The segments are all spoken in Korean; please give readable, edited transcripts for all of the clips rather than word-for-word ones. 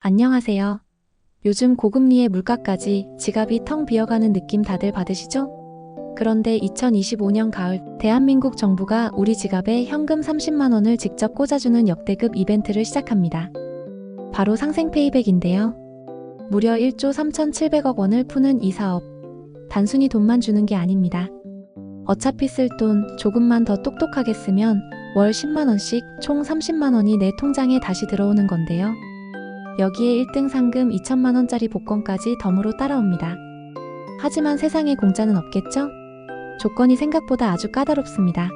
안녕하세요. 요즘 고금리에 물가까지 지갑이 텅 비어가는 느낌 다들 받으시죠? 그런데 2025년 가을 대한민국 정부가 우리 지갑에 현금 30만 원을 직접 꽂아주는 역대급 이벤트를 시작합니다. 바로 상생페이백인데요. 무려 1조 3,700억 원을 푸는 이 사업. 단순히 돈만 주는 게 아닙니다. 어차피 쓸 돈 조금만 더 똑똑하게 쓰면 월 10만 원씩 총 30만 원이 내 통장에 다시 들어오는 건데요. 여기에 1등 상금 2천만 원짜리 복권까지 덤으로 따라옵니다. 하지만 세상에 공짜는 없겠죠? 조건이 생각보다 아주 까다롭습니다.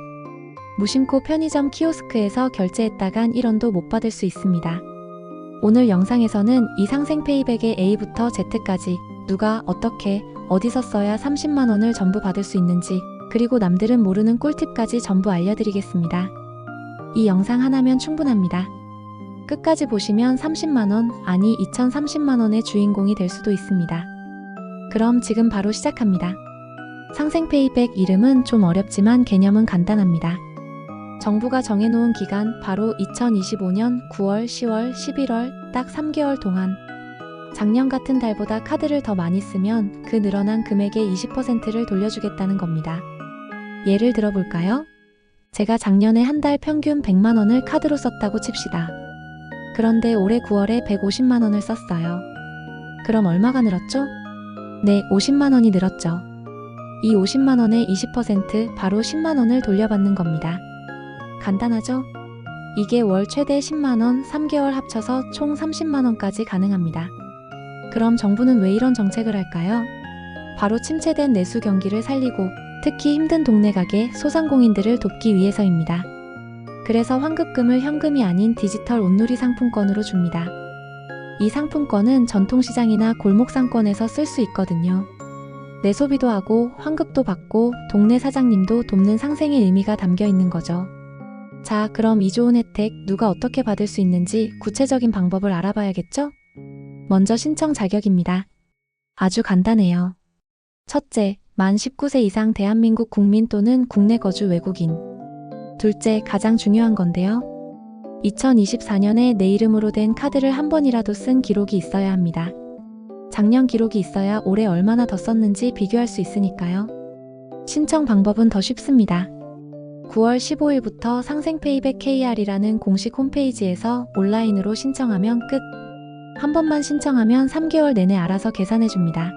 무심코 편의점 키오스크에서 결제했다간 1원도 못 받을 수 있습니다. 오늘 영상에서는 이 상생페이백의 A부터 Z까지 누가 어떻게 어디서 써야 30만 원을 전부 받을 수 있는지, 그리고 남들은 모르는 꿀팁까지 전부 알려드리겠습니다. 이 영상 하나면 충분합니다. 끝까지 보시면 30만원, 아니 2030만원의 주인공이 될 수도 있습니다. 그럼 지금 바로 시작합니다. 상생페이백 이름은 좀 어렵지만 개념은 간단합니다. 정부가 정해놓은 기간 바로 2025년 9월, 10월, 11월 딱 3개월 동안 작년 같은 달보다 카드를 더 많이 쓰면 그 늘어난 금액의 20%를 돌려주겠다는 겁니다. 예를 들어볼까요? 제가 작년에 한 달 평균 100만 원을 카드로 썼다고 칩시다. 그런데 올해 9월에 150만 원을 썼어요. 그럼 얼마가 늘었죠? 네, 50만 원이 늘었죠. 이 50만 원의 20% 바로 10만 원을 돌려받는 겁니다. 간단하죠? 이게 월 최대 10만 원, 3개월 합쳐서 총 30만 원까지 가능합니다. 그럼 정부는 왜 이런 정책을 할까요? 바로 침체된 내수 경기를 살리고 특히 힘든 동네 가게, 소상공인들을 돕기 위해서입니다. 그래서 환급금을 현금이 아닌 디지털 온누리 상품권으로 줍니다. 이 상품권은 전통시장이나 골목상권에서 쓸 수 있거든요. 내 소비도 하고 환급도 받고 동네 사장님도 돕는 상생의 의미가 담겨 있는 거죠. 자, 그럼 이 좋은 혜택 누가 어떻게 받을 수 있는지 구체적인 방법을 알아봐야겠죠? 먼저 신청 자격입니다. 아주 간단해요. 첫째, 만 19세 이상 대한민국 국민 또는 국내 거주 외국인. 둘째, 가장 중요한 건데요. 2024년에 내 이름으로 된 카드를 한 번이라도 쓴 기록이 있어야 합니다. 작년 기록이 있어야 올해 얼마나 더 썼는지 비교할 수 있으니까요. 신청 방법은 더 쉽습니다. 9월 15일부터 상생페이백 KR이라는 공식 홈페이지에서 온라인으로 신청하면 끝. 한 번만 신청하면 3개월 내내 알아서 계산해줍니다.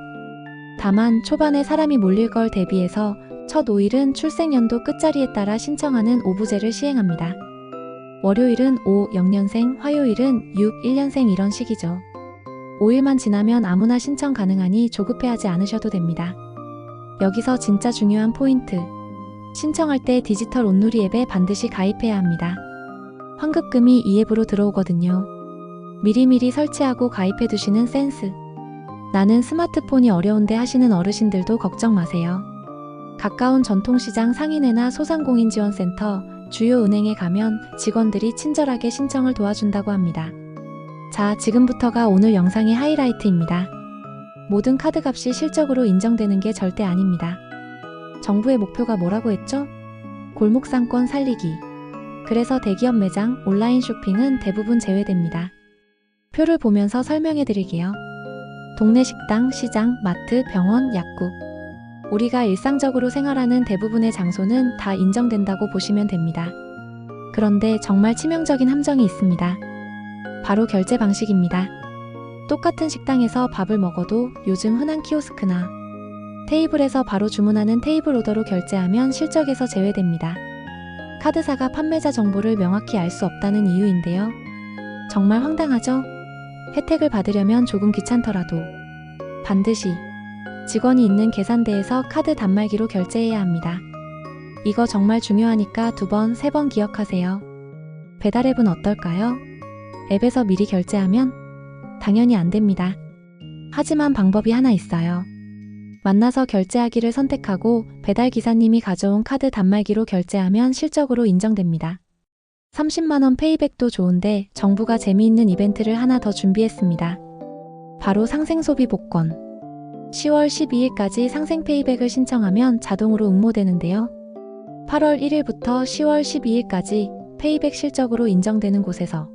다만 초반에 사람이 몰릴 걸 대비해서 첫 5일은 출생연도 끝자리에 따라 신청하는 오부제를 시행합니다. 월요일은 5, 0년생, 화요일은 6, 1년생 이런 식이죠. 5일만 지나면 아무나 신청 가능하니 조급해하지 않으셔도 됩니다. 여기서 진짜 중요한 포인트. 신청할 때 디지털 온누리 앱에 반드시 가입해야 합니다. 환급금이 이 앱으로 들어오거든요. 미리미리 설치하고 가입해두시는 센스. 나는 스마트폰이 어려운데 하시는 어르신들도 걱정 마세요. 가까운 전통시장 상인회나 소상공인 지원센터, 주요 은행에 가면 직원들이 친절하게 신청을 도와준다고 합니다. 자, 지금부터가 오늘 영상의 하이라이트입니다. 모든 카드값이 실적으로 인정되는 게 절대 아닙니다. 정부의 목표가 뭐라고 했죠? 골목상권 살리기. 그래서 대기업 매장, 온라인 쇼핑은 대부분 제외됩니다. 표를 보면서 설명해 드릴게요. 동네 식당, 시장, 마트, 병원, 약국. 우리가 일상적으로 생활하는 대부분의 장소는 다 인정된다고 보시면 됩니다. 그런데 정말 치명적인 함정이 있습니다. 바로 결제 방식입니다. 똑같은 식당에서 밥을 먹어도 요즘 흔한 키오스크나 테이블에서 바로 주문하는 테이블 오더로 결제하면 실적에서 제외됩니다. 카드사가 판매자 정보를 명확히 알 수 없다는 이유인데요. 정말 황당하죠? 혜택을 받으려면 조금 귀찮더라도 반드시 직원이 있는 계산대에서 카드 단말기로 결제해야 합니다. 이거 정말 중요하니까 2번, 3번 기억하세요. 배달앱은 어떨까요? 앱에서 미리 결제하면? 당연히 안 됩니다. 하지만 방법이 하나 있어요. 만나서 결제하기를 선택하고 배달기사님이 가져온 카드 단말기로 결제하면 실적으로 인정됩니다. 30만원 페이백도 좋은데 정부가 재미있는 이벤트를 하나 더 준비했습니다. 바로 상생소비 복권. 10월 12일까지 상생페이백을 신청하면 자동으로 응모되는데요. 8월 1일부터 10월 12일까지 페이백 실적으로 인정되는 곳에서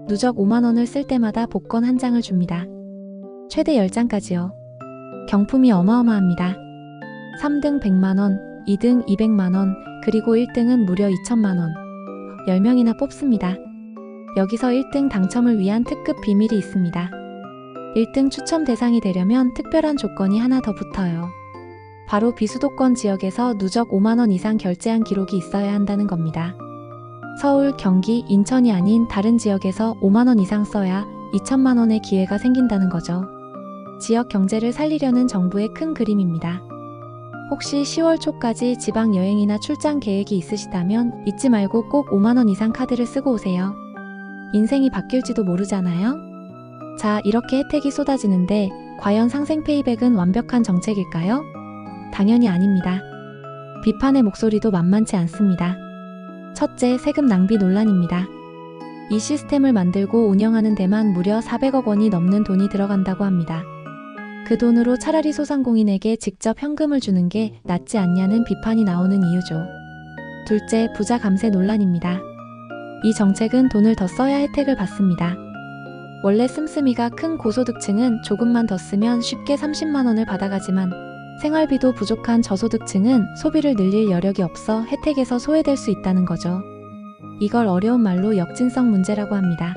누적 5만원을 쓸 때마다 복권 한 장을 줍니다. 최대 10장까지요. 경품이 어마어마합니다. 3등 100만원, 2등 200만원, 그리고 1등은 무려 2천만원. 10명이나 뽑습니다. 여기서 1등 당첨을 위한 특급 비밀이 있습니다. 1등 추첨 대상이 되려면 특별한 조건이 하나 더 붙어요. 바로 비수도권 지역에서 누적 5만원 이상 결제한 기록이 있어야 한다는 겁니다. 서울, 경기, 인천이 아닌 다른 지역에서 5만원 이상 써야 2천만원의 기회가 생긴다는 거죠. 지역 경제를 살리려는 정부의 큰 그림입니다. 혹시 10월 초까지 지방 여행이나 출장 계획이 있으시다면 잊지 말고 꼭 5만원 이상 카드를 쓰고 오세요. 인생이 바뀔지도 모르잖아요? 자, 이렇게 혜택이 쏟아지는데 과연 상생페이백은 완벽한 정책일까요? 당연히 아닙니다. 비판의 목소리도 만만치 않습니다. 첫째, 세금 낭비 논란입니다. 이 시스템을 만들고 운영하는 데만 무려 400억 원이 넘는 돈이 들어간다고 합니다. 그 돈으로 차라리 소상공인에게 직접 현금을 주는 게 낫지 않냐는 비판이 나오는 이유죠. 둘째, 부자 감세 논란입니다. 이 정책은 돈을 더 써야 혜택을 받습니다. 원래 씀씀이가 큰 고소득층은 조금만 더 쓰면 쉽게 30만 원을 받아가지만 생활비도 부족한 저소득층은 소비를 늘릴 여력이 없어 혜택에서 소외될 수 있다는 거죠. 이걸 어려운 말로 역진성 문제라고 합니다.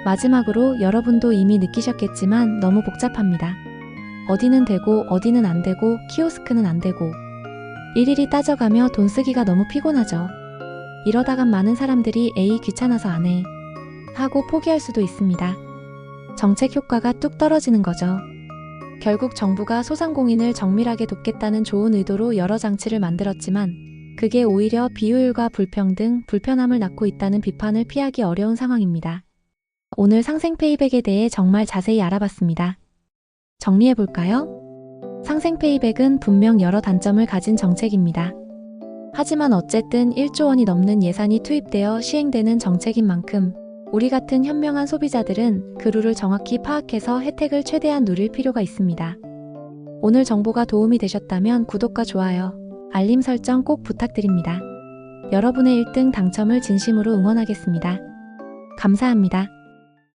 마지막으로 여러분도 이미 느끼셨겠지만 너무 복잡합니다. 어디는 되고 어디는 안 되고 키오스크는 안 되고 일일이 따져가며 돈 쓰기가 너무 피곤하죠. 이러다간 많은 사람들이 에이 귀찮아서 안 해 하고 포기할 수도 있습니다. 정책 효과가 뚝 떨어지는 거죠. 결국 정부가 소상공인을 정밀하게 돕겠다는 좋은 의도로 여러 장치를 만들었지만 그게 오히려 비효율과 불평등, 불편함을 낳고 있다는 비판을 피하기 어려운 상황입니다. 오늘 상생페이백에 대해 정말 자세히 알아봤습니다. 정리해볼까요? 상생페이백은 분명 여러 단점을 가진 정책입니다. 하지만 어쨌든 1조 원이 넘는 예산이 투입되어 시행되는 정책인 만큼 우리 같은 현명한 소비자들은 그 룰을 정확히 파악해서 혜택을 최대한 누릴 필요가 있습니다. 오늘 정보가 도움이 되셨다면 구독과 좋아요, 알림 설정 꼭 부탁드립니다. 여러분의 1등 당첨을 진심으로 응원하겠습니다. 감사합니다.